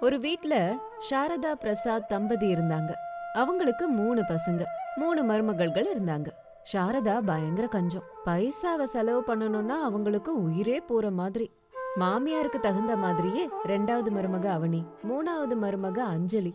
ஒரு வீட்ல சாரதா பிரசாத் தம்பதி இருந்தாங்க. அவங்களுக்கு 3 பசங்க, 3 மருமகள்கள் இருந்தாங்க. சாரதா பயங்கர கஞ்சம். பைசாவை செலவு பண்ணணும்னா அவங்களுக்கு உயிரே போற மாதிரி. மாமியாருக்கு தகுந்த மாதிரியே 2வது மருமக அவனி, 3வது மருமக அஞ்சலி.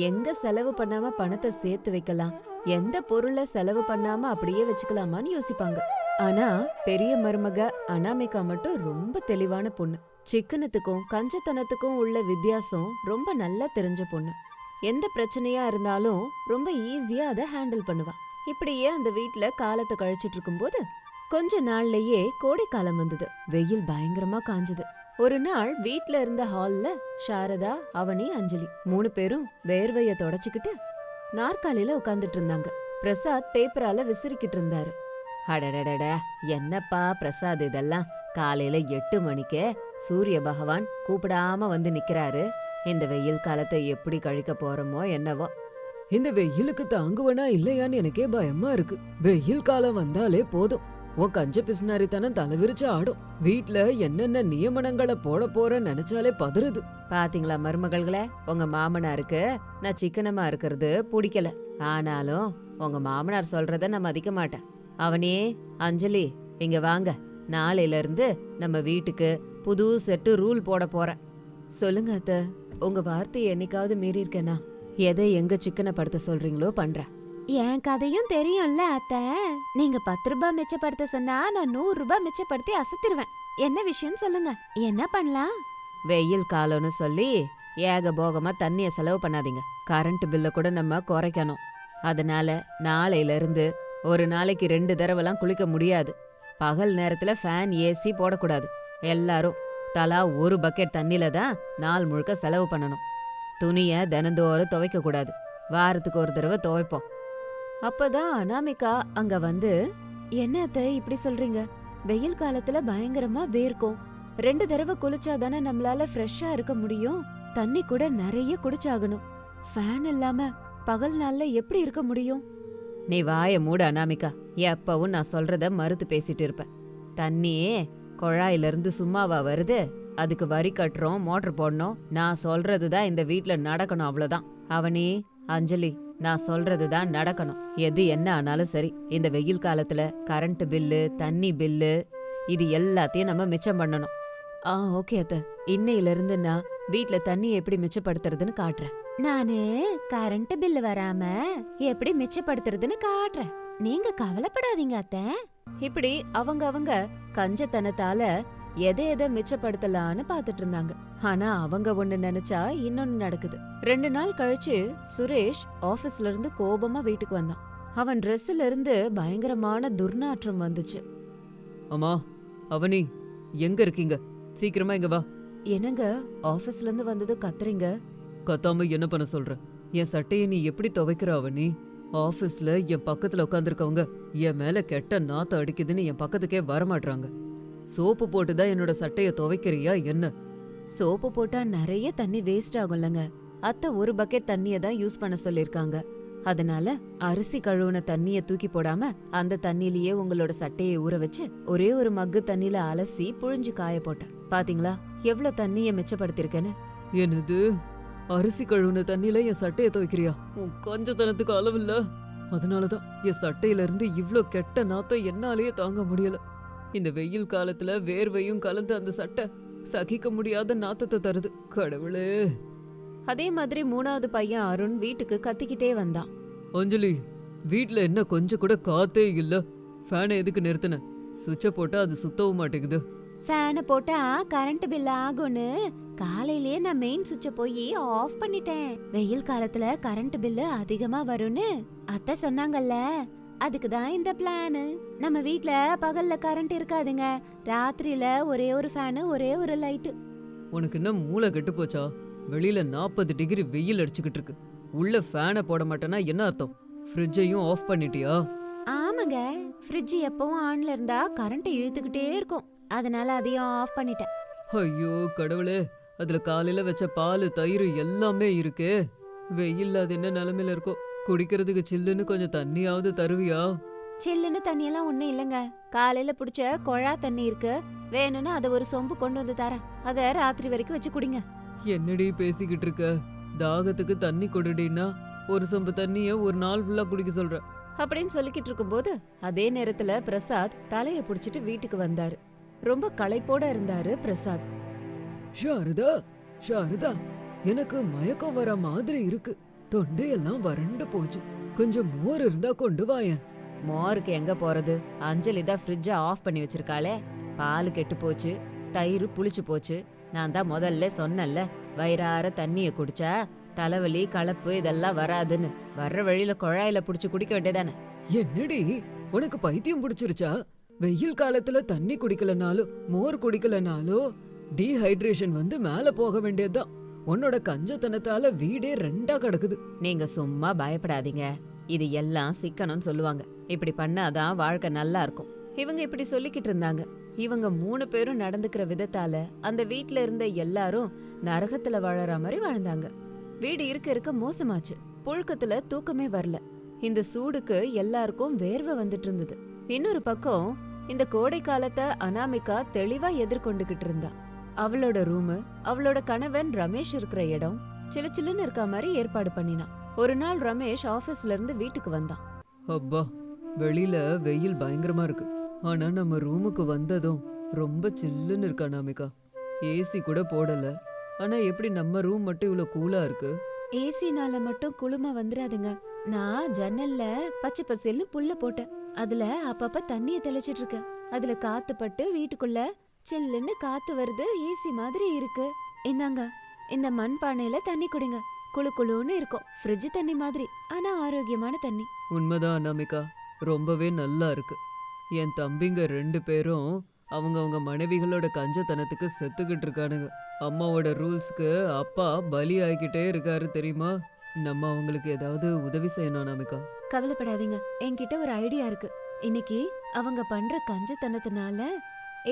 எங்க செலவு பண்ணாம பணத்தை சேர்த்து வைக்கலாம், எந்த பொருளை செலவு பண்ணாம அப்படியே வச்சுக்கலாமான்னு யோசிப்பாங்க. ஆனா பெரிய மருமக அனாமிகா மட்டும் ரொம்ப தெளிவான பொண்ணு. சிக்கனத்துக்கும் கஞ்சத்தனத்துக்கும் உள்ள வித்தியாசம் ரொம்ப நல்லா தெரிஞ்ச பொண்ணு. எந்த பிரச்சனையா இருந்தாலும் ரொம்ப ஈஸியா அதை ஹேண்டில் பண்ணுவா. இப்படியே அந்த வீட்ல காலத்தை கழிச்சிட்டு இருக்கும்போது கொஞ்ச நாள்லயே கோடைக்காலம் வந்தது. வெயில் பயங்கரமா காஞ்சது. ஒரு நாள் வீட்ல இருந்த ஹால்ல சாரதா, அவனி, அஞ்சலி 3 பேரும் வேர்வைய தொடச்சுக்கிட்டு நாற்காலியில உட்கார்ந்துட்டு இருந்தாங்க. பிரசாத் பேப்பரால விசிறிக்கிட்டு இருந்தாரு. அடடடட, என்னப்பா பிரசாத் இதெல்லாம்? காலையில 8 மணிக்கே சூரிய பகவான் கூப்பிடாம வந்து நிக்கிறாரு. இந்த வெயில் காலத்தை எப்படி கழிக்க போறோமோ என்னவோ. இந்த வெயிலுக்கு தாங்குவனா இல்லையான்னு எனக்கே பயமா இருக்கு. வெயில் காலம் வந்தாலே போதும், உன் கஞ்ச பிசுனாரித்தனம் தலைவிரிச்சு ஆடும். வீட்ல என்னென்ன நியமனங்களை போட போறேன்னு நினைச்சாலே பதறுது. பாத்தீங்களா மருமகள்களே, உங்க மாமனாருக்கு நான் சிக்கனமா இருக்கிறது பிடிக்கல. ஆனாலும் உங்க மாமனார் சொல்றத நான் மதிக்க மாட்டேன். அவனே, அஞ்சலி இங்க வாங்க. நாளையில இருந்து நம்ம வீட்டுக்கு புது செட்டு ரூல் போட போறேன். சொல்லுங்க அத்த, உங்க வார்த்தையை என்னைக்காவது மீறி இருக்கேனா? எதை எங்க சிக்கனப்படுத்த சொல்றீங்களோ பண்றேன். என் கதையும் தெரியும்ல அத்த. நீங்க 10 ரூபாய் மிச்சப்படுத்த சொன்னா நான் 100 ரூபாய் மிச்சப்படுத்தி அசத்திருவேன். என்ன விஷயம் சொல்லுங்க, என்ன பண்ணலாம்? வெயில் காலம்னு சொல்லி ஏக போகமா தண்ணிய செலவு பண்ணாதீங்க. கரண்ட் பில்ல கூட நம்ம குறைக்கணும். அதனால நாளையில இருந்து ஒரு நாளைக்கு 2 தடவைலாம் குளிக்க முடியாது. பகல் நேரத்துல ஃபேன், ஏசி போடக்கூடாது. எல்லாரும் தலா 1 பக்கெட் தண்ணில தான் நாள் முழுக்க செலவு பண்ணணும். துணிய தினந்தோறும் துவைக்க கூடாது. வாரத்துக்கு ஒரு தடவை துவைப்போம். அப்பதான் அனாமிகா அங்க வந்து, என்ன அத்தை இப்படி சொல்றீங்க? வெயில் காலத்துல பயங்கரமா வேர்க்கும். 2 தடவை குளிச்சாதானே நம்மளால ஃப்ரெஷ்ஷா இருக்க முடியும். தண்ணி கூட நிறைய குடிச்சாகணும். ஃபேன் இல்லாம பகல் நாள்ல எப்படி இருக்க முடியும்? நீ வாய மூட அனாமிகா. எப்பவும் நான் சொல்றத மறுத்து பேசிட்டு இருப்ப. தண்ணியே குழாயில இருந்து சும்மாவா வருது? அதுக்கு வரி கட்டுறோம், மோட்டர் போடணும். நான் சொல்றதுதான் இந்த வீட்ல நடக்கணும், அவ்வளவுதான். அவனே, அஞ்சலி, நான் சொல்றதுதான் நடக்கணும். எது என்ன ஆனாலும் சரி. இந்த வெயில் காலத்துல கரண்ட் பில்லு, தண்ணி பில்லு, இது எல்லாத்தையும் நம்ம மிச்சம் பண்ணணும். ஓகே அத்த. இன்னையில இருந்து நான் வீட்ல தண்ணி எப்படி மிச்சப்படுத்துறதுன்னு காட்டுறேன். நானு கரண்ட் பில்லு வராம எப்படி மிச்சப்படுத்துறதுன்னு காட்டுறேன். நீங்க கவலைப்படாதீங்க அத்த. இப்படி அவங்க கஞ்சத்தனத்தால எதை மிச்சப்படுத்தலான்னு பாத்துட்டு இருந்தாங்க. ஆனா அவங்க ஒண்ணு நினைச்சா இன்னொன்னு நடக்குது. 2 நாள் கழிச்சு சுரேஷ் ஆபீஸ்ல இருந்து கோபமா வீட்டுக்கு வந்தான். அவன் ட்ரெஸ்ல இருந்து பயங்கரமான துர்நாற்றம் வந்துச்சு. அம்மா, அவனி எங்க இருக்கீங்க? சீக்கிரமா இங்க வா. என்னங்க ஆபீஸ்ல இருந்து வந்தது கத்துறீங்க? கத்தாம என்ன பண்ண சொல்ற? என் சட்டையை நீ எப்படி துவைக்கிற அவனி? ஆபீஸ்ல என் பக்கத்துல உட்காந்துருக்கவங்க என் மேல கெட்ட நாத்தம் அடிக்குதுன்னு என் பக்கத்துக்கே வரமாட்றாங்க. சோப்பு போட்டுதான் என்னோட சட்டைய துவைக்கிறியா என்ன? சோப்பு போட்டா நிறைய தண்ணி வேஸ்ட் ஆகும்லங்க. அத்தை 1 பக்கெட் தண்ணிய தான் யூஸ் பண்ண சொல்லிருக்காங்க. அதனால அரிசி கழுவுன தண்ணிய தூக்கி போடாம அந்த தண்ணியிலேயே உங்களோட சட்டையை ஊற வச்சு ஒரே ஒரு மக்கு தண்ணியில அலசி புழிஞ்சு காய போட்டேன். பாத்தீங்களா எவ்வளவு தண்ணிய மிச்சப்படுத்திருக்கேன்னு? என்னது, அரிசி கழுவுன தண்ணியில என் சட்டைய துவைக்கிறியா? உன் கொஞ்சத்தனத்துக்கு அளவில்ல. அதனாலதான் என் சட்டையில இருந்து இவ்ளோ கெட்ட நாத்தம் என்னாலேயே தாங்க முடியல. இந்த வெயில் காலத்துல வேர்வையும் கலந்து அந்த சட்டை சகிக்க முடியாத நாத்தத்தை தருது. கடவுளே. அதே மாதிரி 3வது பையன் அருண் வீட்டுக்கு கத்திக்கிட்டே வந்தான். அஞ்சலி, வீட்ல என்ன கொஞ்சம் கூட காத்தே இல்ல. ஃபேனை எதுக்கு நிறுத்தின? சுவிட்ச போட்டா அது சுத்தவும் மாட்டேங்குது. ஃபேனை போட்டா கரண்ட் பில் ஆகும்னு காலையிலேயே நான் மெயின் சுவிட்ச போய் ஆஃப் பண்ணிட்டேன். வெயில் காலத்துல கரண்ட் பில்லு அதிகமா வரும்னு அத்தை சொன்னாங்கல்ல, அதுக்கு தான் இந்த பிளான். நம்ம வீட்ல பகல்ல கரண்ட் இருக்காதுங்க. ராத்திரியில ஒரே ஒரு ஃபேனு, ஒரே ஒரு லைட்டு. உனக்கு என்ன மூளை கெட்டு போச்சா? வெளியில 40 டிகிரி வெயில் அடிச்சுக்கிட்டு இருக்கு. உள்ள ஃபேனை போட மாட்டேன்னா என்ன அர்த்தம்? ஃப்ரிட்ஜையும் ஆஃப் பண்ணிட்டியா? ஆமாங்க, ஃப்ரிட்ஜ் எப்பவும் ஆன்ல இருந்தா கரண்ட் இழுத்துக்கிட்டே இருக்கும். அதனால அதையும் ஆஃப் பண்ணிட்டேன். ஐயோ கடவுளே, அதுல காலையில வச்ச பால், தயிர் எல்லாமே இருக்கே. வெயில் அது என்ன நிலைமையில இருக்கோ? குடிக்கிறதுக்கு சில்லுன்னு கொஞ்சம் தண்ணியாவது தருவியா? சில்லுன்னு தண்ணியெல்லாம் ஒண்ணும் இல்லைங்க. காலையில புடிச்ச குழா தண்ணி இருக்கு. வேணும்னா அதை ஒரு சொம்பு கொண்டு வந்து தரேன். அத ராத்திரி வரைக்கும் வச்சு குடிங்க. என்னடி பேசிக்கிட்டு இருக்க? தாகத்துக்கு தண்ணி கொடுடின்னா ஒரு சொம்பு தண்ணிய ஒரு நாள் ஃபுல்லா குடிக்க சொல்ற. அப்படின்னு சொல்லிக்கிட்டு இருக்கும்போது அதே நேரத்துல பிரசாத் தலைய புடிச்சிட்டு வீட்டுக்கு வந்தாரு. ரொம்ப களைப்போட இருந்தாரு பிரசாத். சாரதா, சாரதா, எனக்கு மயக்கம் வர மாதிரி இருக்கு. தொண்டையெல்லாம் வறண்டு போச்சு. கொஞ்சம் மோர் இருந்தா கொண்டு வாயேன். மோருக்கு எங்க போறது? அஞ்சலி தான் ஃப்ரிட்ஜ ஆஃப் பண்ணி வச்சிருக்காளே. பால் கெட்டு போச்சு, தயிர் புளிச்சு போச்சு. நான் தான் முதல்ல சொன்னேன்ல, வயிறார தண்ணிய குடிச்சா தலைவலி களைப்பு இதெல்லாம் வராதுன்னு. வர்ற வழியில குழாயில புடிச்சு குடிக்க வேண்டியதானே. என்னடி உனக்கு பைத்தியம் பிடிச்சிருச்சா? வெயில் காலத்துல தண்ணி குடிக்கலனாலும் மோர் குடிக்கலனாலும் டீஹைட்ரேஷன் வந்து மேல போக வேண்டியதுதான். உன்னோட கஞ்சத்தனத்தால வீடே ரெண்டா கிடக்குது. நீங்க சும்மா பயப்படாதீங்க. இது எல்லாம் சிக்கனம்னு சொல்லுவாங்க. இப்படி பண்ணாதான் வாழ்க்கை நல்லா இருக்கும். இவங்க இப்படி சொல்லிக்கிட்டு இருந்தாங்க. இவங்க 3 பேரும் நடந்துக்கிற விதத்தால அந்த வீட்ல இருந்த எல்லாரும் நரகத்துல வாழற மாதிரி வாழ்ந்தாங்க. வீடு இருக்க இருக்க மோசமாச்சு. புழுக்கத்துல தூக்கமே வரல. இந்த சூடுக்கு எல்லாருக்கும் வேர்வை வந்துட்டு இருந்தது. இன்னொரு பக்கம் இந்த கோடை காலத்தை அனாமிகா தெளிவா எதிர்கொண்டுகிட்டு இருந்தா. அவளோட ரூமு, அவளோட கணவன் ரமேஷ் இருக்கிற இடம் சிலுச்சிலுன்னு இருக்க மாதிரி ஏற்பாடு பண்ணினான். ஒரு நாள் ரமேஷ் ஆபீஸ்ல இருந்து வீட்டுக்கு வந்தான். அப்பா, வெளியில வெயில் பயங்கரமா இருக்கு. ஆனா நம்ம ரூமுக்கு வந்ததும் ரொம்ப சில்லுன்னு இருக்கா அனாமிகா. ஏசி கூட போடல. ஆனா எப்படி நம்ம ரூம் மட்டும் இவ்வளவு கூலா இருக்கு? ஏசினால மட்டும் குளுமை வந்துடாதுங்க. நான் ஜன்னல்ல பச்சை பசேல்னு புல்ல போட்டேன். அதுல அப்பப்ப தண்ணிய தெளிச்சிட்டு இருக்கேன். அதுல காத்து பட்டு வீட்டுக்குள்ள சில்லுன்னு காத்து வருது. ஏசி மாதிரி இருக்கு. இந்தாங்க, இந்த மண் பானையில தண்ணி குடிங்க. குளு குளுன்னு இருக்கும். ஃப்ரிட்ஜ் தண்ணி மாதிரி, ஆனா ஆரோக்கியமான தண்ணி. உண்மைதான் அனாமிகா, ரொம்பவே நல்லா இருக்கு. என் தம்பிங்க 2 பேரும் அவங்க மனைவிகளோட கஞ்சத்தனத்துக்கு செத்துக்கிட்டு இருக்கானுங்க. அம்மாவோட ரூல்ஸ்க்கு அப்பா பலி ஆகிக்கிட்டே இருக்காரு தெரியுமா? நம்ம அவங்களுக்கு ஏதாவது உதவி செய்யணும் அனாமிகா. கவலைப்படாதீங்க, என்கிட்ட ஒரு ஐடியா இருக்கு. இன்னைக்கு அவங்க பண்ற கஞ்சத்தனத்தினால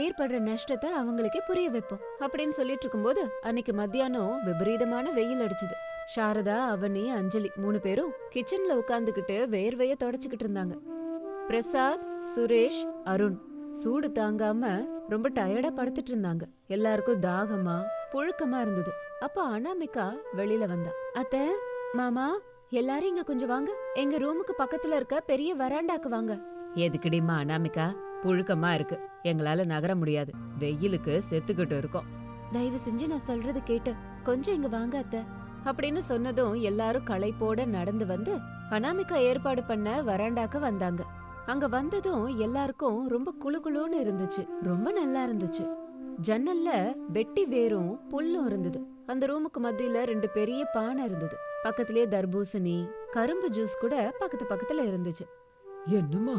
ஏற்படுற நஷ்டத்தை அவங்களுக்கே புரிய வைப்போம் அப்படின்னு சொல்லிட்டு இருக்கும்போது அன்னைக்கு மத்தியானம் விபரீதமான வெயில் அடிச்சுது. சாரதா, அவனி, அஞ்சலி 3 பேரும் கிச்சன்ல உட்கார்ந்துகிட்டு வேர்வைய தொடச்சுக்கிட்டு இருந்தாங்க. பிரசாத், சுரேஷ், அருண் சூடு தாங்காம ரொம்ப டயர்டா படுத்துட்டு இருந்தாங்க. எல்லாருக்கும் தாகமா புழுக்கமா இருந்தது. அப்ப அனாமிகா வெளியில வந்தா. அத்தை, மாமா, எல்லாரும் இங்க கொஞ்சம் வாங்க. எங்க ரூமுக்கு பக்கத்துல இருக்க பெரிய வராண்டாக்கு வாங்க. எதுக்குடிமா அனாமிகா? புழுக்கமா இருக்கு, எங்களால நகர முடியாது. வெயிலுக்கு செத்துக்கிட்டு இருக்கோம். தயவு செஞ்சு நான் சொல்றது கேட்டு கொஞ்சம் இங்க வாங்க அத்தை அப்படின்னு சொன்னதும் எல்லாரும் களைப்போட நடந்து வந்து அனாமிகா ஏற்பாடு பண்ண வராண்டாக்கு வந்தாங்க. அங்க வந்ததும் எல்லாருக்கும் ரொம்ப குளுகுளுன்னு இருந்துச்சு. ரொம்ப நல்லா இருந்துச்சு. ஜன்னல்ல வெட்டி வேரும் புல்லும் இருந்தது. அந்த ரூமுக்கு மத்தியில 2 பெரிய பானை இருந்தது. பக்கத்திலே தர்பூசணி, கரும்பு ஜூஸ் கூட பக்கத்துல இருந்துச்சு. என்னம்மா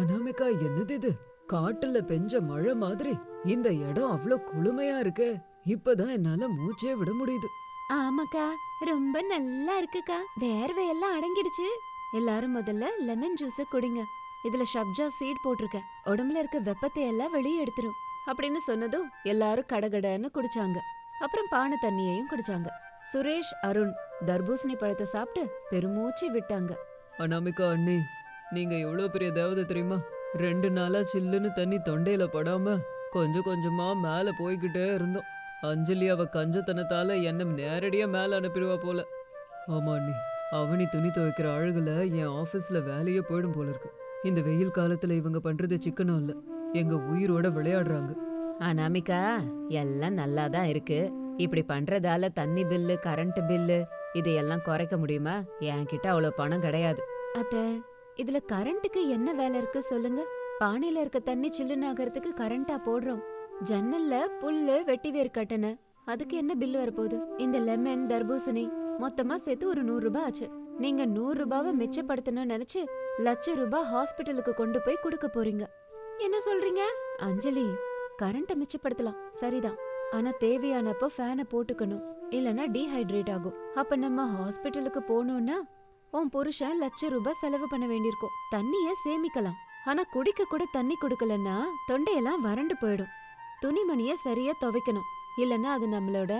அனாமிகா, என்னது இது? காட்டுல பெஞ்ச மழை மாதிரி இந்த இடம் அவ்வளோ குளுமையா இருக்கு. இப்பதான் என்னால மூச்சே விட முடியுது. ஆமாக்கா, ரொம்ப நல்லா இருக்குக்கா. வேர்வையெல்லாம் அடங்கிடுச்சு. எல்லாரும் முதல்ல லெமன் ஜூஸ குடிங்க. இதுல சப்ஜா சீட் போட்டிருக்கேன். உடம்புல இருக்க வெப்பத்தை எல்லாம் வெளியே எடுத்துரும் அப்படின்னு சொன்னதும் எல்லாரும் கடகடன்னு குடிச்சாங்க. அப்புறம் பானை தண்ணியையும் குடிச்சாங்க. சுரேஷ், அருண் தர்பூசணி பழத்தை சாப்பிட்டு பெருமூச்சு விட்டாங்க. அனாமிகா அண்ணி, நீங்க எவ்வளவு பெரிய தேவதை தெரியுமா? 2 நாளா சில்லுன்னு தண்ணி தொண்டையில படாம கொஞ்சம் கொஞ்சமா மேல போய்கிட்டே இருந்தோம். அஞ்சலி அவ கஞ்சத்தனத்தால என்ன நேரடியா மேல அனுப்பிடுவா போல. ஆமா அண்ணி, அவனி துணி துவைக்கிற அழகுல என் ஆபீஸ்ல வேலையே போயிடும் போல இருக்கு. இந்த வெயில் காலத்துல இவங்க பண்றது சிக்கனம் இல்ல, எங்க உயிரோட விளையாடுறாங்க. அனாமிகா, எல்லாம் நல்லா தான் இருக்கு. இப்படி பண்றதால தண்ணி பில்லு, கரண்ட் பில்லு இதையெல்லாம் குறைக்க முடியுமா? என்கிட்ட அவ்வளவு பணம் கிடையாது. அத்தை, இதுல கரண்ட்டுக்கு என்ன வேலை இருக்கு சொல்லுங்க? பானையில இருக்க தண்ணி சில்லுன்னு ஆகிறதுக்கு கரண்டா போடுறோம். ஜன்னல்ல புல்லு வெட்டி வேர் கட்டண, அதுக்கு என்ன பில் வரப்போகுது? இந்த லெமன், தர்பூசணி மொத்தமா சேர்த்து ஒரு 100 ரூபாய் ஆச்சு. நீங்க 100 ரூபாவை மிச்சப்படுத்தணும்னு நினைச்சு ₹1,00,000 ஹாஸ்பிட்டலுக்கு கொண்டு போய் கொடுக்க போறீங்க. என்ன சொல்றீங்க? அஞ்சலி, கரண்ட மிச்சப்படுத்தலாம் சரிதான், ஆனா தேவையானப்போ ஃபேனை போட்டுக்கணும். இல்லனா டீஹைட்ரேட் ஆகும். அப்ப நம்ம ஹாஸ்பிட்டலுக்கு போனோம்னா உன் புருஷன் ₹1,00,000 செலவு பண்ண வேண்டியிருக்கும். தண்ணிய சேமிக்கலாம். ஆனா குடிக்க கூட தண்ணி குடுக்கலன்னா தொண்டையெல்லாம் வறண்டு போயிடும். துணிமணிய சரியா துவைக்கணும். இல்லனா அது நம்மளோட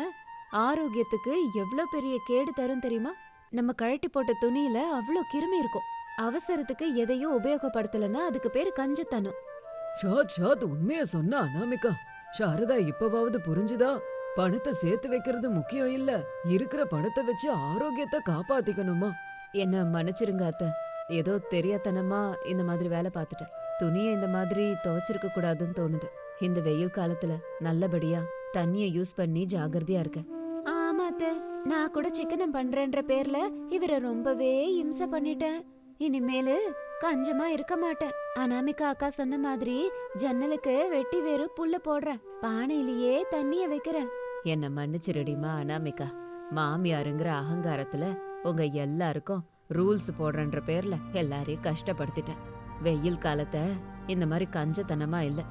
ஆரோக்கியத்துக்கு எவ்ளோ பெரிய கேடு தரும் தெரியுமா? நம்ம கழட்டி போட்ட துணியில அவ்ளோ கிருமி இருக்கும். அவசரத்துக்கு எதையும் உபயோகப்படுத்தலன்னா அதுக்கு பேரு கஞ்சத்தனம். ஷாத் உண்மைய சொன்னா அனாமிகா. சாரதா இப்பவாவது புரிஞ்சுதா? பணத்தை சேர்த்து வைக்கிறது முக்கியம் இல்ல, இருக்கிற பணத்தை வச்சு ஆரோக்கியத்தை காப்பாத்திக்கணுமா. என்ன மன்னிச்சிருங்க அத்தை. ஏதோ தெரியாதனமா இந்த மாதிரி வேலை பார்த்துட்டேன். துணியை இந்த மாதிரி துவைச்சிருக்க கூடாதுன்னு தோணுது. இந்த வெயில் காலத்துல நல்லபடியா தண்ணிய யூஸ் பண்ணி ஜாகிரதையா இருக்க. ஆமா அத்தை, நான் கூட சிக்கனம் பண்றேன்ற பேர்ல இவரை ரொம்பவே இம்சை பண்ணிட்டேன். இனிமேலு கஞ்சமா இருக்க மாட்டேன். அனாமிகா அக்கா சொன்ன மாதிரி ஜன்னலுக்கு வெட்டி வேறு புல்ல போடுறேன், பானையிலேயே தண்ணிய வைக்கிறேன். என்ன மன்னிச்சிருடிமா அனாமிகா. மாமியாருங்கிற அகங்காரத்துல உங்க எல்லாருக்கும் ரூல்ஸ் போடுறன்ற பேர்ல எல்லாரையும் கஷ்டப்படுத்திட்டேன். வெயில் காலத்தை இந்த மாதிரி கஞ்சத்தனமா இல்ல,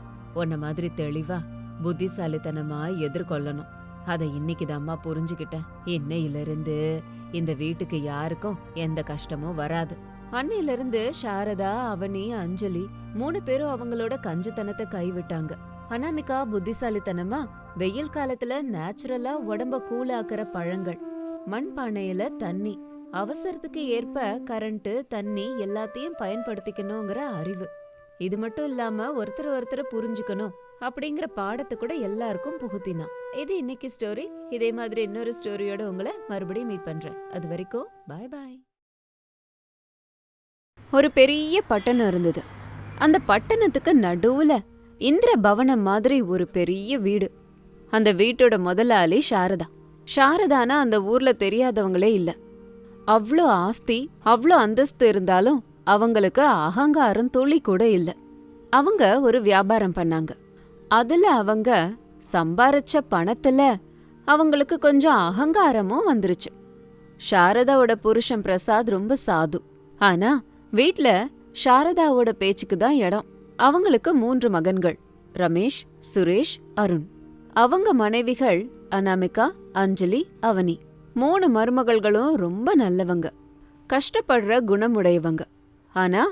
உன்ன மாதிரி தெளிவா புத்திசாலித்தனமா எதிர்கொள்ளணும். அதை இன்னைக்குதாம்மா புரிஞ்சுக்கிட்டேன். இன்னையிலிருந்து இந்த வீட்டுக்கு யாருக்கும் எந்த கஷ்டமும் வராது. அன்னையிலிருந்து சாரதா, அவனி, அஞ்சலி 3 பேரும் அவங்களோட கஞ்சத்தனத்தை கைவிட்டாங்க. அனாமிகா புத்திசாலித்தனமா வெயில் காலத்துல நேச்சுரலா உடம்ப கூலாக்குற பழங்கள், மண்பானையில தண்ணி, அவசரத்துக்கு ஏற்ப கரண்ட், தண்ணி எல்லாத்தையும் பயன்படுத்திக்கணுங்கிற அறிவு. இது மட்டும் இல்லாம ஒருத்தர் புரிஞ்சுக்கணும் அப்படிங்கிற பாடத்தை கூட எல்லாருக்கும் புகுத்தினா. இது இன்னைக்கு ஸ்டோரி. இதே மாதிரி இன்னொரு ஸ்டோரியோட உங்களை மறுபடியும் மீட் பண்றேன். அது வரைக்கும் பாய் பாய். ஒரு பெரிய பட்டணம் இருந்தது. அந்த பட்டணத்துக்கு நடுவுல இந்திர பவனம் மாதிரி ஒரு பெரிய வீடு. அந்த வீட்டோட முதலாளி சாரதா. சாரதானா அந்த ஊர்ல தெரியாதவங்களே இல்ல. அவ்ளோ ஆஸ்தி, அவ்ளோ அந்தஸ்து இருந்தாலும் அவங்களுக்கு அகங்காரம் துளி கூட இல்ல. அவங்க ஒரு வியாபாரம் பண்ணாங்க. அதுல அவங்க சம்பாரிச்ச பணத்துல அவங்களுக்கு கொஞ்சம் அகங்காரமும் வந்துருச்சு. சாரதாவோட புருஷன் பிரசாத் ரொம்ப சாது. ஆனா வீட்ல சாரதாவோட பேச்சுக்கு தான் இடம். அவங்களுக்கு 3 மகன்கள், ரமேஷ், சுரேஷ், அருண். அவங்க மனைவிகள் அனாமிகா, அஞ்சலி, அவனி. 3 மருமகள்களும் ரொம்ப நல்லவங்க, கஷ்டப்படுற குணமுடையவங்க. ஆனா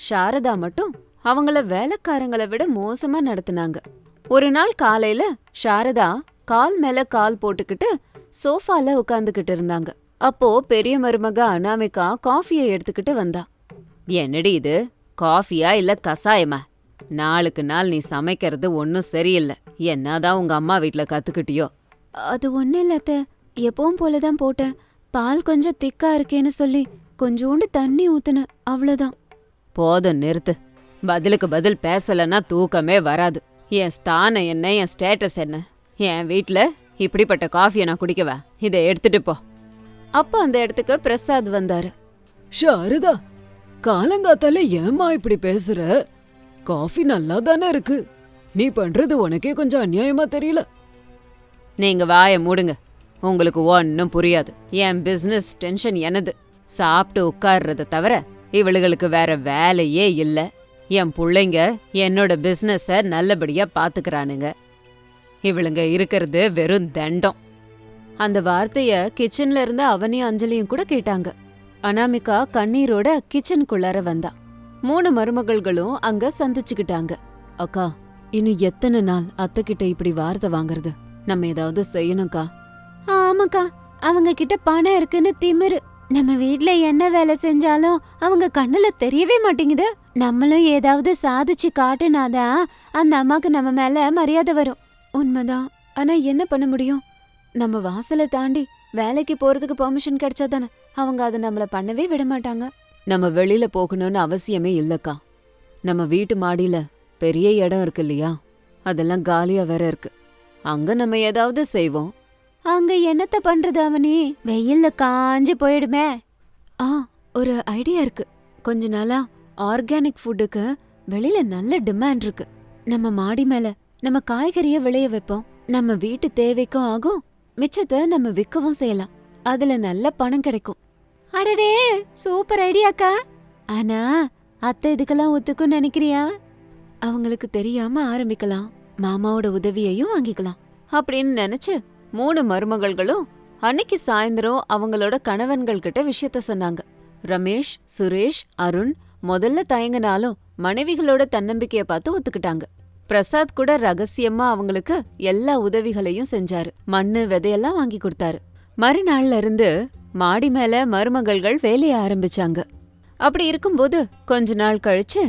சாரதா மட்டும் அவங்கள வேலைக்காரங்களை விட மோசமா நடத்துனாங்க. ஒரு நாள் காலையில சாரதா கால் மேல கால் போட்டுக்கிட்டு சோஃபால உட்காந்துக்கிட்டு இருந்தாங்க. அப்போ பெரிய மருமக அனாமிகா காஃபியை எடுத்துக்கிட்டு வந்தா. என்னடி இது, காஃபியா இல்ல கசாயமா? நாளுக்கு நாள் நீ சமைக்கிறது ஒன்னும் சரியில்லை. என்னதான் உங்க அம்மா வீட்ல கத்துக்கிட்டியோ? அது ஒன்னும் இல்ல அத்தை, எப்பவும் போலதான் போட்டேன். பால் கொஞ்சம் திக்கா இருக்கேன்னு சொல்லி கொஞ்சோண்டு தண்ணி ஊத்துன, அவ்வளவுதான். போதும் நிறுத்து. பதிலுக்கு பதில் பேசலன்னா தூக்கமே வராது. என் ஸ்தானம் என்ன, என் ஸ்டேட்டஸ் என்ன? என் வீட்ல இப்படிப்பட்ட காஃபியை நான் குடிக்கவா? இதை எடுத்துட்டு போ. அப்ப அந்த இடத்துக்கு பிரசாத் வந்தாரு. சாரதா, காலங்காத்தால ஏம்மா இப்படி பேசுற? காஃபி நல்லா தானே இருக்கு. நீ பண்றது உனக்கே கொஞ்சம் அநியாயமா தெரியல? நீங்க வாயை மூடுங்க, உங்களுக்கு ஒன்னும் புரியாது. என் பிசினஸ் டென்ஷன் எனது. சாப்பிட்டு உட்கார்றத தவிர இவளுகளுக்கு வேற வேலையே இல்ல. என் புள்ளைங்க என்னோட பிசினஸ நல்லபடியா பாத்துக்கிறானுங்க. இவளுங்க இருக்கிறது வெறும் தண்டம். அந்த வார்த்தைய கிச்சன்ல இருந்து அவனையும் அஞ்சலியும் கூட கேட்டாங்க. அனாமிகா கண்ணீரோட கிச்சனுக்குள்ளார வந்தா. 3 மருமகள்களும் அங்க சந்திச்சுக்கிட்டாங்க. அக்கா, இன்னும் எத்தனை நாள் அத்தை கிட்ட இப்படி வார்த்தை வாங்குறது? நம்ம ஏதாவது செய்யணும்க்கா. ஆமாக்கா, அவங்க கிட்ட பணம் இருக்குன்னு திமிரு. நம்ம வீட்ல என்ன வேலை செஞ்சாலும் அவங்க கண்ணுல தெரியவே மாட்டேங்குது. நம்மளும் ஏதாவது சாதிச்சு காட்டுனாதான் அந்த அம்மாக்கு நம்ம மேல மரியாதை வரும். உண்மைதான், ஆனா என்ன பண்ண முடியும்? நம்ம வாசலை தாண்டி வேலைக்கு போறதுக்கு பெர்மிஷன் கிடைச்சாதானே அவங்க அதை நம்மள பண்ணவே விட மாட்டாங்க. நம்ம வெளியில போகணும்னு அவசியமே இல்லக்கா. நம்ம வீட்டு மாடியில பெரிய இடம் இருக்கு இல்லையா, அதெல்லாம் காலியா வேற இருக்கு. அங்க நம்ம ஏதாவது செய்வோம். அங்க என்னத்த பண்றது அவனி? வெயில்ல காஞ்சு போயிடுமே. ஒரு ஐடியா இருக்கு. கொஞ்ச நாளா ஆர்கானிக் ஃபுட்டுக்கு வெளியில நல்ல டிமாண்ட் இருக்கு. நம்ம மாடி மேல நம்ம காய்கறிய விளைய வைப்போம். நம்ம வீட்டு தேவைக்கும் ஆகும், மிச்சத்தை நம்ம விற்கவும் செய்யலாம். அதுல நல்ல பணம் கிடைக்கும். அடடே, சூப்பர் ஐடியாக்கா. ஆனா அத்தை இதுக்கெல்லாம் ஒத்துக்கும் நினைக்கிறியா? அவங்களுக்கு தெரியாம ஆரம்பிக்கலாம், மாமாவோட உதவியையும் வாங்கிக்கலாம் அப்படின்னு நினைச்சு 3 மருமகள்களும் அன்னைக்கு சாயந்தரம் அவங்களோட கணவன்கள் கிட்ட விஷயத்த சொன்னாங்க. ரமேஷ், சுரேஷ், அருண் முதல்ல தயங்கினாலும் மனைவிகளோட தன்னம்பிக்கைய பார்த்து ஒத்துக்கிட்டாங்க. பிரசாத் கூட ரகசியமா அவங்களுக்கு எல்லா உதவிகளையும் செஞ்சாரு. மண்ணு, விதையெல்லாம் வாங்கி கொடுத்தாரு. மறுநாள்ல இருந்து மாடி மேல மருமகள்கள் வேலைய ஆரம்பிச்சாங்க. அப்படி இருக்கும்போது கொஞ்ச நாள் கழிச்சு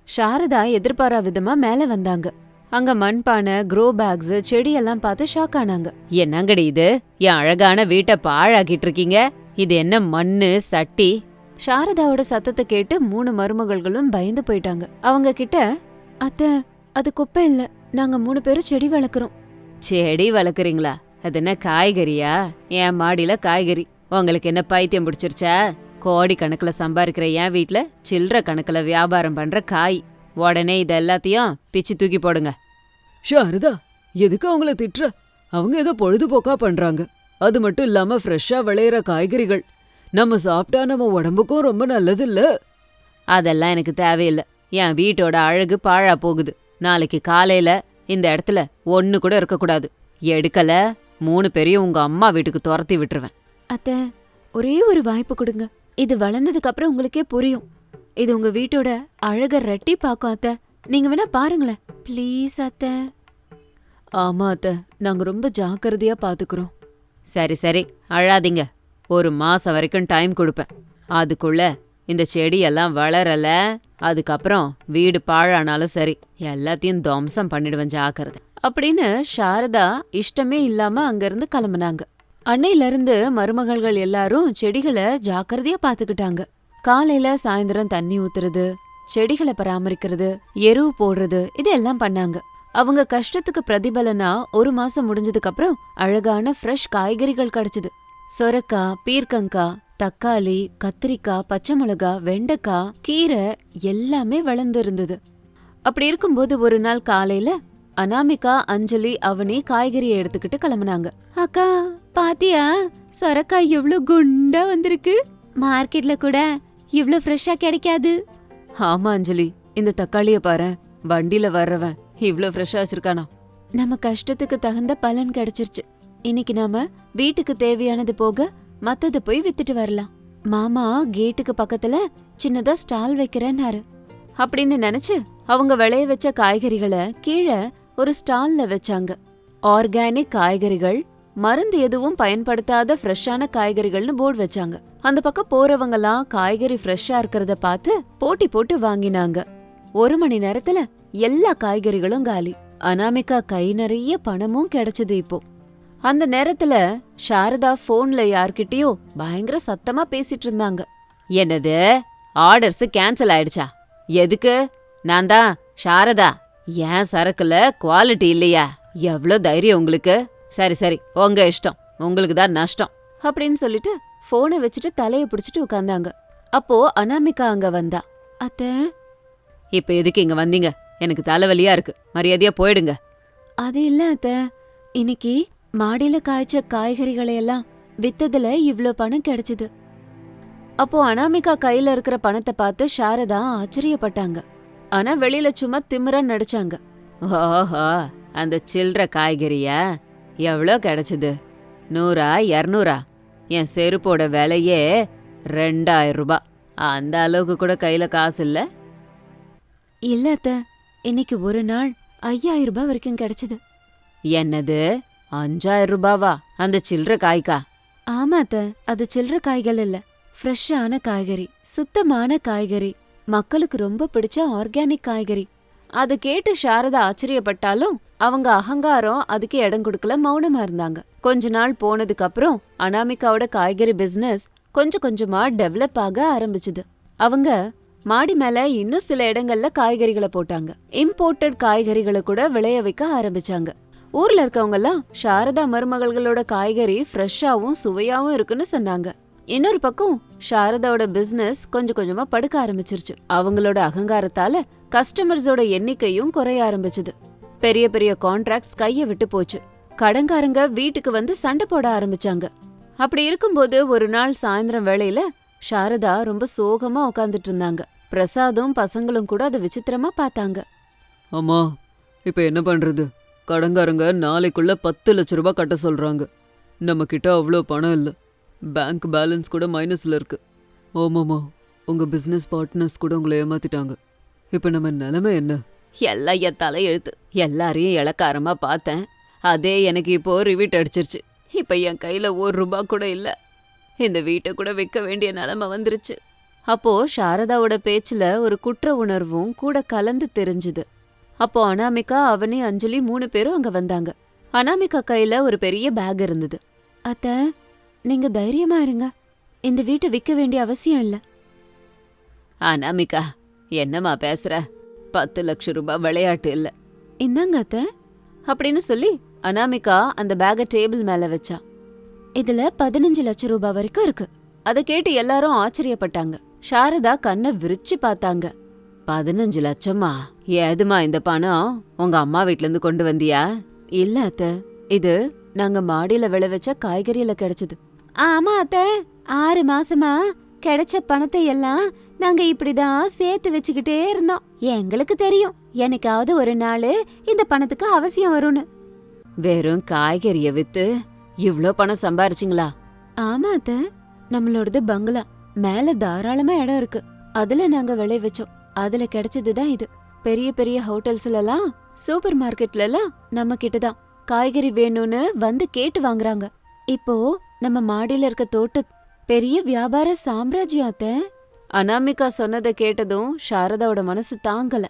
சாரதா எதிர்பாரா விதமா மேல வந்தாங்க. அங்க மண்பானை, க்ரோ பேக்ஸ், செடியெல்லாம் பார்த்து ஷாக் ஆனாங்க. என்னங்கடி இது? என் அழகான வீட்டை பாழாக்கிட்டு இருக்கீங்க. இது என்ன மண்ணு, சட்டி? சாரதாவோட சத்தத்தை கேட்டு 3 மருமகள்களும் பயந்து போயிட்டாங்க. அவங்க கிட்ட, அத்தை அது குப்பை இல்ல, நாங்க 3 பேரும் செடி வளர்க்குறோம். செடி வளர்க்குறீங்களா? அது என்ன காய்கறியா? என் மாடியில காய்கறி. உங்களுக்கு என்ன பைத்தியம் பிடிச்சிருச்சா? கோடி கணக்குல சம்பாதிக்கிற என் வீட்ல சில்லற கணக்குல வியாபாரம் பண்ற காய். உடனே இது எல்லாத்தையும் பிச்சு தூக்கி போடுங்க. ஷாரதா, எதுக்கு அவங்கள திட்டுற? அவங்க ஏதோ பொழுதுபோக்கா பண்றாங்க. அது மட்டும் இல்லாம ஃப்ரெஷ்ஷா விளையிற காய்கறிகள் நம்ம சாப்பிட்டா நம்ம உடம்புக்கும் ரொம்ப நல்லது இல்ல. அதெல்லாம் எனக்கு தேவையில்லை. என் வீட்டோட அழகு பாழா போகுது. நாளைக்கு காலையில இந்த இடத்துல ஒண்ணு கூட இருக்கக்கூடாது. எடுக்கல 3 பேரையும் உங்க அம்மா வீட்டுக்கு துரத்தி விட்டுருவேன். அத்தை, ஒரே ஒரு வாய்ப்பு கொடுங்க. இது வளர்ந்ததுக்கு அப்புறம் உங்களுக்கே புரியும். இது உங்க வீட்டோட அழக ரெட்டி பாக்கும் அத்தை. நீங்க வேணா பாருங்களேன் ப்ளீஸ் அத்தை. ஆமா அத்தை, நாங்க ரொம்ப ஜாக்கிரதையா பாத்துக்கிறோம். சரி சரி, அழாதீங்க. 1 மாசம் வரைக்கும் டைம் கொடுப்பேன். அதுக்குள்ள இந்த செடியெல்லாம் வளரல, அதுக்கப்புறம் வீடு பாழானாலும் சரி, எல்லாத்தையும் துவம்சம் பண்ணிடுவேன், ஜாக்கிரதை அப்படின்னு சாரதா இஷ்டமே இல்லாம அங்கிருந்து கிளம்புனாங்க. அன்னையில இருந்து மருமகள்கள் எல்லாரும் செடிகளை ஜாக்கிரதையா பாத்துக்கிட்டாங்க. காலையில சாயந்தரம் தண்ணி ஊத்துறது, செடிகளை பராமரிக்கிறது, எருவு போடுறது, இதெல்லாம் பண்ணாங்க. அவங்க கஷ்டத்துக்கு பிரதிபலனா 1 மாசம் முடிஞ்சதுக்கு அப்புறம் அழகான ஃப்ரெஷ் காய்கறிகள் கிடைச்சது. சொரக்காய், பீர்க்கங்காய், தக்காளி, கத்திரிக்காய், பச்சை மிளகா, வெண்டைக்காய், கீரை எல்லாமே வளர்ந்து இருந்தது. அப்படி இருக்கும்போது ஒரு நாள் காலையில அனாமிகா, அஞ்சலி, அவனி காய்கறியை எடுத்துக்கிட்டு கிளம்புனாங்க. அக்கா பாத்தியா, சொரக்காய் எவ்வளவு குண்டா வந்திருக்கு. மார்க்கெட்ல கூட இவ்ளோ ஃப்ரெஷ்ஷா கிடைக்காது. ஆமா அஞ்சலி, இந்த தக்காளிய பாரு, வண்டியில வர்றவன் இவ்ளோ ஃப்ரெஷ்ஷா வச்சிருக்கானா. நம்ம கஷ்டத்துக்கு தகுந்த பலன் கிடைச்சிருச்சு. இன்னைக்கு நாம வீட்டுக்கு தேவையானது போக மத்தத போய் வித்துட்டு வரலாம். மாமா கேட்டுக்கு பக்கத்துல சின்னதா ஸ்டால் வைக்கிறேன்னாரு. அப்படின்னு நினைச்சு அவங்க விளைய வச்ச காய்கறிகளை கீழே ஒரு ஸ்டால்ல வச்சாங்க. ஆர்கானிக் காய்கறிகள், மருந்து எதுவும் பயன்படுத்தாத ஃப்ரெஷ்ஷான காய்கறிகள்னு போர்டு வச்சாங்க. அந்த பக்கம் போறவங்கலாம் காய்கறி ஃப்ரெஷ்ஷா இருக்கிறத பார்த்து போட்டி போட்டு வாங்கினாங்க. 1 மணி நேரத்துல எல்லா காய்கறிகளும் காலி. அனாமிகா கை நிறைய பணமும் கிடைச்சது. இப்போ அந்த நேரத்துல சாரதா போன்ல யார்கிட்டயோ பயங்கர சத்தமா பேசிட்டு இருந்தாங்க. என்னது, ஆர்டர்ஸ் கேன்சல் ஆயிடுச்சா? எதுக்கு? நான் தான் சாரதா. ஏன் சரக்குல குவாலிட்டி இல்லையா? எவ்ளோ தைரியம் உங்களுக்கு? சரி சரி, உங்க இஷ்டம், உங்களுக்கு தான் நஷ்டம் அப்படின்னு சொல்லிட்டு போனை வச்சுட்டு தலைய பிடிச்சிட்டு உட்கார்ந்தாங்க. அப்போ அனாமிகா அங்க வந்தா. அத்தை, இப்ப எதுக்கு இங்க வந்தீங்க? எனக்கு தலைவலியா இருக்கு, மரியாதையா போயிடுங்க. அது இல்ல அத்தை, இன்னைக்கு மாடியில காய்ச்ச காய்கறிகளை எல்லாம் வித்ததுல இவ்ளோ பணம் கிடைச்சது. அப்போ அனாமிகா கையில இருக்கிற பணத்தை பார்த்து சாரதா ஆச்சரியப்பட்டாங்க. ஆனா வெளியில சும்மா திமிரா நடிச்சாங்க. ஓஹோ, அந்த சில்லற காய்கறியா? எவ்வளோ கிடைச்சது? 100, 200? என் செருப்போட விலையே 2000 ரூபாய். அந்த அளவுக்கு கூட கையில காசு இல்ல? இல்ல அத்தை, இன்னைக்கு ஒரு நாள் 5000 ரூபாய் வரைக்கும் கிடைச்சது. என்னது, 5000 ரூபாவா? அந்த சில்லற காய்க்கா? ஆமா அத்தை, அது சில்லற காய்கள் இல்ல, ஃப்ரெஷ்ஷான காய்கறி, சுத்தமான காய்கறி, மக்களுக்கு ரொம்ப பிடிச்ச ஆர்கானிக் காய்கறி. அதை கேட்டு சாரதா ஆச்சரியப்பட்டாலும் அவங்க அகங்காரம் அதுக்கு இடம் கொடுக்கல, மௌனமா இருந்தாங்க. கொஞ்ச நாள் போனதுக்கு அப்புறம் அனாமிகாவோட காய்கறி பிசினஸ் கொஞ்சம் கொஞ்சமா டெவலப் ஆக ஆரம்பிச்சுது. அவங்க மாடி மேல இன்னும் சில இடங்கள்ல காய்கறிகளை போட்டாங்க. இம்போர்ட்டட் காய்கறிகளை கூட விளைய வைக்க ஆரம்பிச்சாங்க. ஊர்ல இருக்கவங்க எல்லாம் சாரதா மருமகள்களோட காய்கறி ஃப்ரெஷ்ஷாவும் சுவையாவும் இருக்குன்னு சொன்னாங்க. இன்னொரு பக்கம் சாரதாவோட பிசினஸ் கொஞ்சம் கொஞ்சமா படுக்க ஆரம்பிச்சிருச்சு. அவங்களோட அகங்காரத்தால கஸ்டமர்ஸோட எண்ணிக்கையும் குறைய ஆரம்பிச்சுது. பெரிய பெரிய கான்ட்ராக்ட்ஸ் கைய விட்டு போச்சு. கடன்காரங்க வீட்டுக்கு வந்து சண்டை போட ஆரம்பிச்சாங்க. அப்படி இருக்கும்போது ஒரு நாள் சாயந்தரம் வேளையில சாரதா ரொம்ப சோகமா உட்காந்துட்டு இருந்தாங்க. பிரசாதும் பசங்களும் கூட அதை விசித்திரமா பார்த்தாங்க. அம்மா, இப்ப என்ன பண்றது? கடன்காரங்க நாளைக்குள்ள 10 லட்ச ரூபாய் கட்ட சொல்றாங்க. நம்ம கிட்ட அவ்வளோ பணம் இல்ல. பேங்க் பேலன்ஸ் கூட மைனஸ்ல இருக்கு. ஆமாம்மா, உங்க பிசினஸ் பார்ட்னர்ஸ் கூட உங்களை ஏமாத்திட்டாங்க. இப்ப நம்ம நிலைமை என்ன? எல்லாம் என் தலையெழுத்து. எல்லாரையும் இளக்காரமா பார்த்தேன். அதே எனக்கு இப்போ ரிவீட் அடிச்சிருச்சு. இப்ப என் கையில 1 ரூபாய் கூட இல்ல. இந்த வீட்டை கூட விற்க வேண்டிய நிலைமை வந்துருச்சு. அப்போ சாரதாவோட பேச்சுல ஒரு குற்ற உணர்வும் கூட கலந்து தெரிஞ்சுது. அப்போ அனாமிகா, அவனி, அஞ்சலி 3 பேரும் அங்க வந்தாங்க. அனாமிகா கையில ஒரு பெரிய பேக் இருந்தது. அத்த, நீங்க தைரியமா இருங்க, இந்த வீட்டை விற்க வேண்டிய அவசியம் இல்ல. அனாமிகா, என்னம்மா பேசுற? 10 லட்சம் ரூபாய் விளையாட்டு இல்ல. இந்தாங்க அத்த அப்படின்னு சொல்லி அனாமிகா அந்த பேக டேபிள் மேல வச்சா. இதுல 15 லட்சம் ரூபாய் வரைக்கும் இருக்கு. அதை கேட்டு எல்லாரும் ஆச்சரியப்பட்டாங்க. சாரதா கண்ணை விரிச்சு பார்த்தாங்க. 15 லட்சமா? ஏதுமா இந்த பணம்? உங்க அம்மா வீட்ல இருந்து கொண்டு வந்தியா? இல்ல அத்த, இது நாங்க மாடியில விளைவிச்ச காய்கறியில கிடைச்சது. ஆமா அத்த, 6 மாசமா கிடைச்ச பணத்தை எல்லாம் நாங்க இப்படிதான் சேர்த்து வச்சுக்கிட்டே இருந்தோம். எங்களுக்கு தெரியும் என்னைக்காவது ஒரு நாள் இந்த பணத்துக்கு அவசியம் வரும்னு. வெறும் காய்கறிய வித்து இவ்ளோ பணம் சம்பாரிச்சிங்களா? ஆமா அத்த, நம்மளோடது பங்களா, மேல தாராளமா இடம் இருக்கு. அதுல நாங்க விளைவிச்சோம். அதுல கிடைச்சதுதான் இது. பெரிய பெரிய ஹோட்டல்ஸ்ல எல்லாம், சூப்பர் மார்க்கெட்ல எல்லாம் நம்ம கிட்டதான் காய்கறி வேணும்னு வந்து கேட்டு வாங்குறாங்க. இப்போ நம்ம மாடியில இருக்க தோட்ட பெரிய வியாபார சாம்ராஜ்யம் அத்த. அனாமிகா சொன்னதை கேட்டதும் சாரதாவோட மனசு தாங்கல.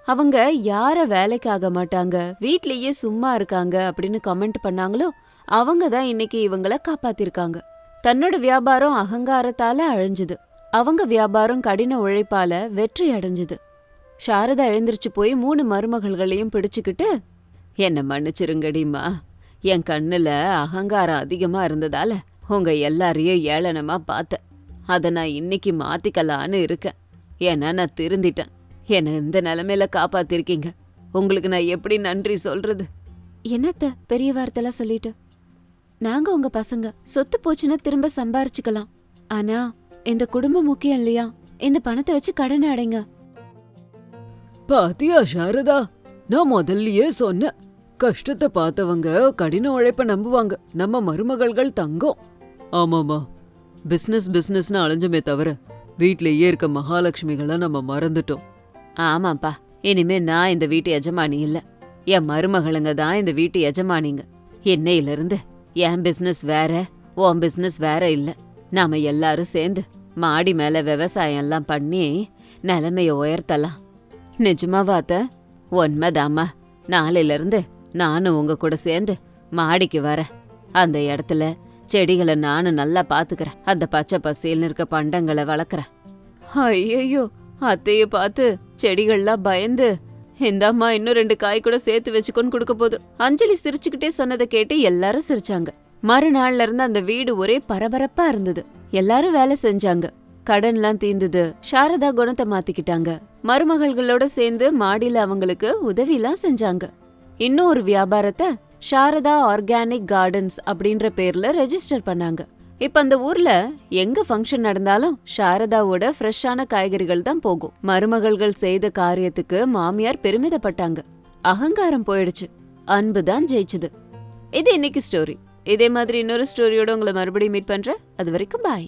அவங்க யார வேலைக்கு ஆக மாட்டாங்க, வீட்லயே சும்மா இருக்காங்க அப்படின்னு கமெண்ட் பண்ணாங்களோ அவங்க தான் இன்னைக்கு இவங்கள காப்பாத்திருக்காங்க. தன்னோட வியாபாரம் அகங்காரத்தால அழிஞ்சுது. அவங்க வியாபாரம் கடின உழைப்பால வெற்றி அடைஞ்சுது. சாரதா எழுந்திருச்சு போய் 3 மருமகள்களையும் பிடிச்சுக்கிட்டு, என்ன மன்னிச்சிருங்கடிமா, என் கண்ணுல அகங்காரம் அதிகமா இருந்ததால உங்க எல்லாரையும் ஏளனமா பார்த்தேன். அதை நான் இன்னைக்கு மாத்திக்கலான்னு இருக்கேன். ஏன்னா நான் திருந்திட்டேன். என்னை இந்த நிலைமையில காப்பாத்திருக்கீங்க. உங்களுக்கு நான் எப்படி நன்றி சொல்றது? என்னத்த பெரிய வார்த்தைலாம் சொல்லிட்டு, நாங்க உங்க பசங்க, சொத்து போச்சுன்னா திரும்ப சம்பாரிச்சுக்கலாம். ஆனா இந்த குடும்பம் முக்கியம் இல்லையா? இந்த பணத்தை வச்சு கடனை அடைங்க. பாத்தியா சாரதா, நான் முதல்லயே சொன்னேன், கஷ்டத்தை பார்த்தவங்க கடின உழைப்ப நம்புவாங்க. நம்ம மருமகள்கள் தங்கம். ஆமாமா, பிசினஸ்னு அலைஞ்சமே தவிர வீட்லயே இருக்க மகாலட்சுமிகளை நம்ம மறந்துட்டோம். ஆமாப்பா, இனிமே நான் இந்த வீட்டு எஜமானி இல்ல, என் மருமகளுங்க தான் இந்த வீட்டு எஜமானிங்க. இன்னையிலிருந்து என் பிசினஸ் வேற, உன் பிசினஸ் வேற இல்ல. நாம எல்லாரும் சேர்ந்து மாடி மேல விவசாயம் எல்லாம் பண்ணி நிலைமைய உயர்த்தலாம். நிஜமாவா அத்த? உண்மைதாம்மா. நாளையிலிருந்து நானும் உங்க கூட சேர்ந்து மாடிக்கு வரேன். அந்த இடத்துல செடிகளை நானும் நல்லா பாத்துக்கிறேன். அந்த பச்சை பசேல்னு இருக்க பண்டங்களை வளர்க்குறேன். ஐயோ, அத்தைய பார்த்து செடிகள்லாம் பயந்து, இந்தாம்மா இன்னும் 2 காய் கூட சேர்த்து வச்சுக்கோன்னு கொடுக்க போகுது. அஞ்சலி சிரிச்சுக்கிட்டே சொன்னதை கேட்டு எல்லாரும் சிரிச்சாங்க. மறுநாள்ல இருந்து அந்த வீடு ஒரே பரபரப்பா இருந்தது. எல்லாரும் வேலை செஞ்சாங்க. கடன்லாம் தீர்ந்தது. சாரதா குணத்தை மாத்திக்கிட்டாங்க. மருமகள்களோட சேர்ந்து மாடியில அவங்களுக்கு உதவிலாம் செஞ்சாங்க. இன்னும் ஒரு வியாபாரத்தை சாரதா ஆர்கானிக் கார்டன்ஸ் அப்படின்ற பேர்ல ரெஜிஸ்டர் பண்ணாங்க. இப்ப அந்த ஊர்ல எங்க ஃபங்க்ஷன் நடந்தாலும் சாரதாவோட ஃப்ரெஷ்ஷான காய்கறிகள் தான் போகும். மருமகள்கள் செய்த காரியத்துக்கு மாமியார் பெருமிதப்பட்டாங்க. அகங்காரம் போயிடுச்சு, அன்பு தான் ஜெயிச்சுது. இது இன்னைக்கு ஸ்டோரி. இதே மாதிரி இன்னொரு ஸ்டோரியோட உங்களை மறுபடியும் மீட் பண்றேன். அது வரைக்கும் பாய்.